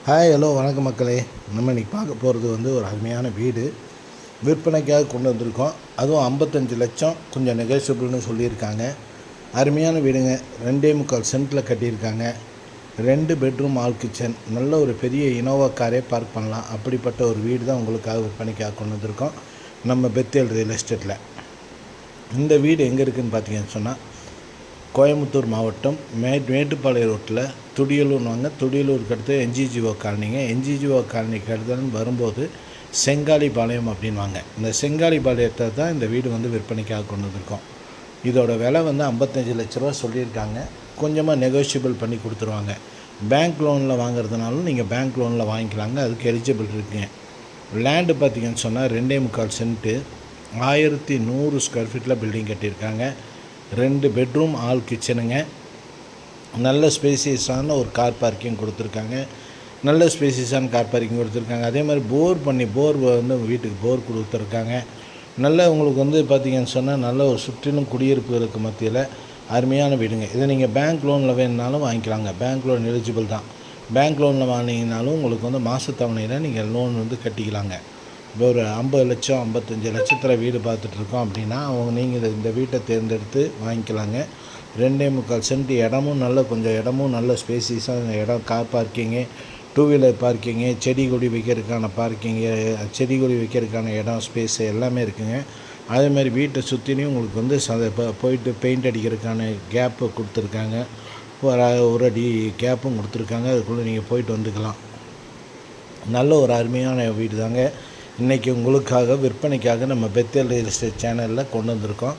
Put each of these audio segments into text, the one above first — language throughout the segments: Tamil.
ஹாய் ஹலோ வணக்கம் மக்களே. நம்ம இன்றைக்கி பார்க்க போகிறது ஒரு அருமையான வீடு விற்பனைக்காக கொண்டு வந்திருக்கோம். அதுவும் 55 லட்சம் கொஞ்சம் நெகோஷியபிள்னு சொல்லியிருக்காங்க. அருமையான வீடுங்க. 2.25 சென்ட்டில் கட்டியிருக்காங்க. 2 பெட்ரூம் ஆல் கிச்சன். நல்ல ஒரு பெரிய இனோவா காரே பார்க் பண்ணலாம். அப்படிப்பட்ட ஒரு வீடு தான் உங்களுக்காக விற்பனைக்காக கொண்டு வந்திருக்கோம் நம்ம பெத்தேல் ரியல் எஸ்டேட்டில். இந்த வீடு எங்கே இருக்குதுன்னு பார்த்தீங்கன்னு சொன்னால் கோயம்புத்தூர் மாவட்டம் மேட்டுப்பாளையம் ரோட்டில் துடியலூர்னு வாங்க. துடியலூருக்கு அடுத்து என்ஜிஜிஓ காலனிங்க. என்ஜிஜிஓ காலனிக்கு அடுத்து வரும்போது செங்காலிபாளையம் அப்படின்வாங்க. இந்த செங்காலிபாளையத்தை தான் இந்த வீடு விற்பனைக்காக கொண்டு வந்திருக்கோம். இதோட விலை 55 லட்ச ரூபா சொல்லியிருக்காங்க. கொஞ்சமாக நெகோஷியபிள் பண்ணி கொடுத்துருவாங்க. பேங்க் லோனில் வாங்குறதுனாலும் நீங்கள் பேங்க் லோனில் வாங்கிக்கலாங்க. அதுக்கு எலிஜிபிள் இருக்குங்க. லேண்டு பார்த்திங்கன்னு சொன்னால் 2.25 சென்ட்டு 1100 ஸ்கொயர் ஃபீட்டில் பில்டிங் கட்டியிருக்காங்க. 2 பெட்ரூம் ஆல் கிச்சனுங்க. நல்ல ஸ்பேசியஸான ஒரு கார் பார்க்கிங் கொடுத்துருக்காங்க. அதே மாதிரி போர் வீட்டுக்கு போர் கொடுத்துருக்காங்க. நல்ல உங்களுக்கு பார்த்திங்கன்னு சொன்னால் நல்ல ஒரு சுற்றிலும் குடியிருப்புகளுக்கு மத்தியில் அருமையான வீடுங்க. இதை நீங்கள் பேங்க் லோனில் வேணுனாலும் வாங்கிக்கலாங்க. பேங்க் லோன் எலிஜிபிள் தான். பேங்க் லோனில் வாங்கினீங்கனாலும் உங்களுக்கு மாதத்தவணையில் நீங்கள் லோன் கட்டிக்கலாங்க. இப்போ ஒரு 50 லட்சம் 55 லட்சத்தில் வீடு பார்த்துட்ருக்கோம் அப்படின்னா நீங்கள் இந்த வீட்டை தேர்ந்தெடுத்து வாங்கிக்கலாங்க. 2.25 சென்ட் இடமும் நல்ல ஸ்பேசிஸாக இடம், கார் பார்க்கிங்கு, 2 வீலர் பார்க்கிங்கு, செடி கொடி வைக்கிறதுக்கான இடம், ஸ்பேஸு எல்லாமே இருக்குதுங்க. அதேமாதிரி வீட்டை சுற்றிலையும் உங்களுக்கு போயிட்டு பெயிண்ட் அடிக்கிறதுக்கான கேப்பு கொடுத்துருக்காங்க. ஒரு அடி கேப்பும் கொடுத்துருக்காங்க. அதுக்குள்ளே நீங்கள் போயிட்டு வந்துக்கலாம். நல்ல ஒரு அருமையான வீடு தாங்க இன்றைக்கி உங்களுக்காக விற்பனைக்காக நம்ம பெத்தேல் ரியல் எஸ்டேட் சேனலில் கொண்டு வந்திருக்கோம்.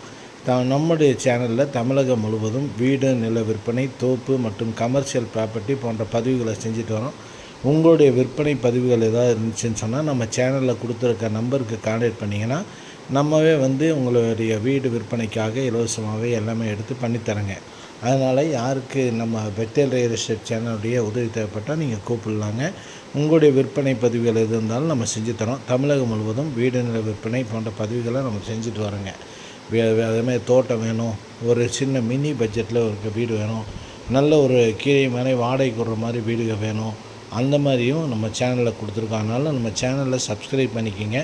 நம்முடைய சேனலில் தமிழகம் முழுவதும் வீடு, நில விற்பனை, தோப்பு மற்றும் கமர்ஷியல் ப்ராப்பர்ட்டி போன்ற பதிவுகளை செஞ்சுட்டு வரோம். உங்களுடைய விற்பனை பதிவுகள் ஏதாவது இருந்துச்சுன்னு சொன்னால் நம்ம சேனலில் கொடுத்துருக்க நம்பருக்கு கான்டாக்ட் பண்ணிங்கன்னா நம்மவே உங்களுடைய வீடு விற்பனைக்காக இலவசமாகவே எல்லாமே எடுத்து பண்ணித்தரேங்க. அதனால் யாருக்கு நம்ம பெத்தேல் ரியல் எஸ்டேட் சேனலுடைய உதவி தேவைப்பட்டால் நீங்கள் கூப்பிடலாங்க. உங்களுடைய விற்பனை பதிவுகள் எது இருந்தாலும் நம்ம செஞ்சுத்தரோம். தமிழகம் முழுவதும் வீடு, நில விற்பனை போன்ற பதிவுகளை நம்ம செஞ்சுட்டு வரோங்க. அதேமாதிரி தோட்டம் வேணும், ஒரு சின்ன மினி பட்ஜெட்டில் ஒரு வீடு வேணும், நல்ல ஒரு கீழே மேலே வாடகைக்கு விடுற மாதிரி வீடுகள் வேணும், அந்த மாதிரியும் நம்ம சேனலில் கொடுத்துருக்கோம். அதனால் நம்ம சேனலில் சப்ஸ்கிரைப் பண்ணிக்கிங்க.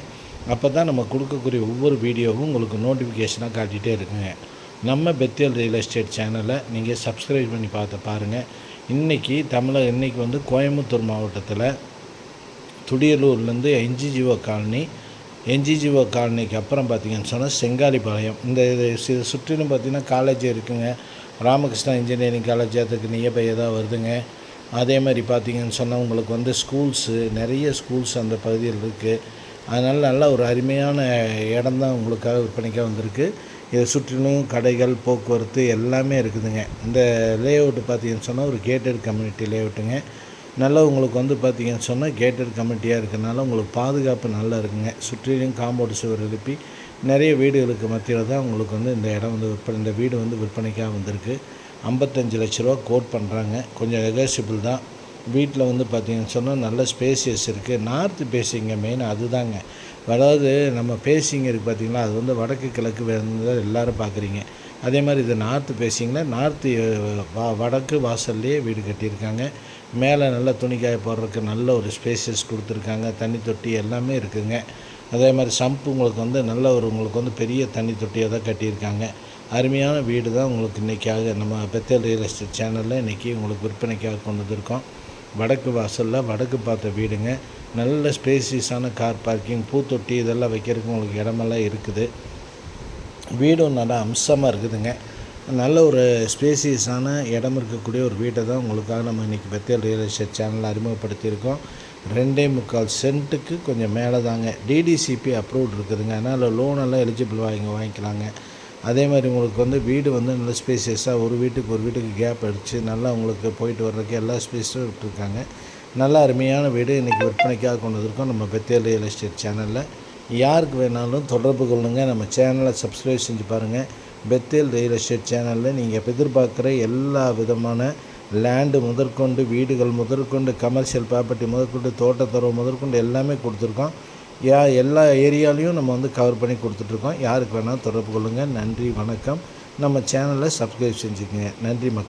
அப்போ தான் நம்ம கொடுக்கக்கூடிய ஒவ்வொரு வீடியோவும் உங்களுக்கு நோட்டிஃபிகேஷனாக காட்டிகிட்டே இருக்குங்க. நம்ம பெத்தேல் ரியல் எஸ்டேட் சேனலை நீங்கள் சப்ஸ்கிரைப் பண்ணி பாருங்கள். இன்றைக்கி கோயம்புத்தூர் மாவட்டத்தில் துடியலூர்லேருந்து என்ஜிஜிஓ காலனிக்கு அப்புறம் பார்த்திங்கன்னு சொன்னால் செங்காலிபாளையம். இந்த சுற்றிலும் பார்த்திங்கன்னா காலேஜ் இருக்குதுங்க. ராமகிருஷ்ணா இன்ஜினியரிங் காலேஜ் அதுக்கு நியர்பை தான் வருதுங்க. அதே மாதிரி பார்த்திங்கன்னு சொன்னால் உங்களுக்கு ஸ்கூல்ஸு, நிறைய ஸ்கூல்ஸ் அந்த பகுதியில் இருக்குது. அதனால் நல்ல ஒரு அருமையான இடம் தான் உங்களுக்காக விற்பனைக்காக வந்திருக்கு. இதை சுற்றிலும் கடைகள், போக்குவரத்து எல்லாமே இருக்குதுங்க. இந்த லேஅவுட்டு பார்த்திங்கன்னு சொன்னால் ஒரு கேட்டட் கம்யூனிட்டி லேஅவுட்டுங்க. நல்லா உங்களுக்கு பார்த்திங்கன்னு சொன்னால் கேட்டட் கம்யூனிட்டியாக இருக்கிறதுனால உங்களுக்கு பாதுகாப்பு நல்லா இருக்குங்க. சுற்றிலும் காம்பவுண்ட் சுவர் எழுப்பி நிறைய வீடுகளுக்கு மத்தியில் தான் உங்களுக்கு இந்த இடம் இந்த வீடு விற்பனைக்காக வந்திருக்கு. 55 லட்ச ரூபா கோட் பண்ணுறாங்க. கொஞ்சம் நெகோஷியபிள் தான். வீட்டில் பார்த்திங்கன்னு சொன்னால் நல்ல ஸ்பேசியஸ் இருக்குது. நார்த்து பேசிங்க மெயின் அதுதாங்க. அதாவது நம்ம பேசிங் இருக்குது பார்த்திங்களா, அது வடக்கு கிழக்கு எல்லோரும் பார்க்குறீங்க. அதே மாதிரி இது நார்த்து பேசிங்கில் வடக்கு வாசல்லையே வீடு கட்டியிருக்காங்க. மேலே நல்ல துணிக்காய போடுறதுக்கு நல்ல ஒரு ஸ்பேசியஸ் கொடுத்துருக்காங்க. தண்ணி தொட்டி எல்லாமே இருக்குதுங்க. அதே மாதிரி சம்பு உங்களுக்கு பெரிய தண்ணி தொட்டியை தான் கட்டியிருக்காங்க. அருமையான வீடு தான் உங்களுக்கு இன்றைக்காக நம்ம பெத்தேல் ரியல் எஸ்டேட் சேனலில் இன்றைக்கி உங்களுக்கு விற்பனைக்காக கொண்டு வந்திருக்கோம். வடக்கு வாசலில் வடக்கு பார்த்த வீடுங்க. நல்ல ஸ்பேசியஸான கார் பார்க்கிங், பூத்தொட்டி இதெல்லாம் வைக்கிறதுக்கு உங்களுக்கு இடமெல்லாம் இருக்குது. வீடும் நல்லா அம்சமாக இருக்குதுங்க. நல்ல ஒரு ஸ்பேசியஸான இடம் இருக்கக்கூடிய ஒரு வீட்டை தான் உங்களுக்காக நம்ம இன்றைக்கி பெத்தேல் ரியல் எஸ்டேட் சேனலில் அறிமுகப்படுத்தியிருக்கோம். 2.25 சென்ட்டுக்கு கொஞ்சம் மேலே தாங்க. டிடிசிபி அப்ரூவ்ட் இருக்குதுங்க. அதனால் லோனெல்லாம் எலிஜிபிள் வாங்கிக்கலாங்க. அதே மாதிரி உங்களுக்கு வீடு நல்ல ஸ்பேசியஸாக ஒரு வீட்டுக்கு கேப் அடித்து நல்லா உங்களுக்கு போயிட்டு வர்றதுக்கு எல்லா ஸ்பேஸும் விட்டுருக்காங்க. நல்ல அருமையான வீடு இன்றைக்கி விற்பனைக்காக கொண்டு வந்திருக்கோம் நம்ம பெத்தேல் ரியல் எஸ்டேட் சேனலில். யாருக்கு வேணாலும் தொடர்பு கொள்ளுங்கள். நம்ம சேனலை சப்ஸ்கிரைப் செஞ்சு பாருங்கள். பெத்தேல் ரியல் எஸ்டேட் சேனலில் நீங்கள் எதிர்பார்க்குற எல்லா விதமான லேண்டு முதற்கொண்டு, வீடுகள் முதற்கொண்டு, கமர்ஷியல் ப்ராப்பர்ட்டி முதற்கொண்டு, தோட்டத்தரவு முதற்கொண்டு எல்லாமே கொடுத்துருக்கோம். எல்லா ஏரியாலையும் நம்ம கவர் பண்ணி கொடுத்துட்ருக்கோம். யாருக்கு வேணாலும் தொடர்பு கொள்ளுங்கள். நன்றி, வணக்கம். நம்ம சேனலை சப்ஸ்கிரைப் செஞ்சுக்கோங்க. நன்றி மக்கள்.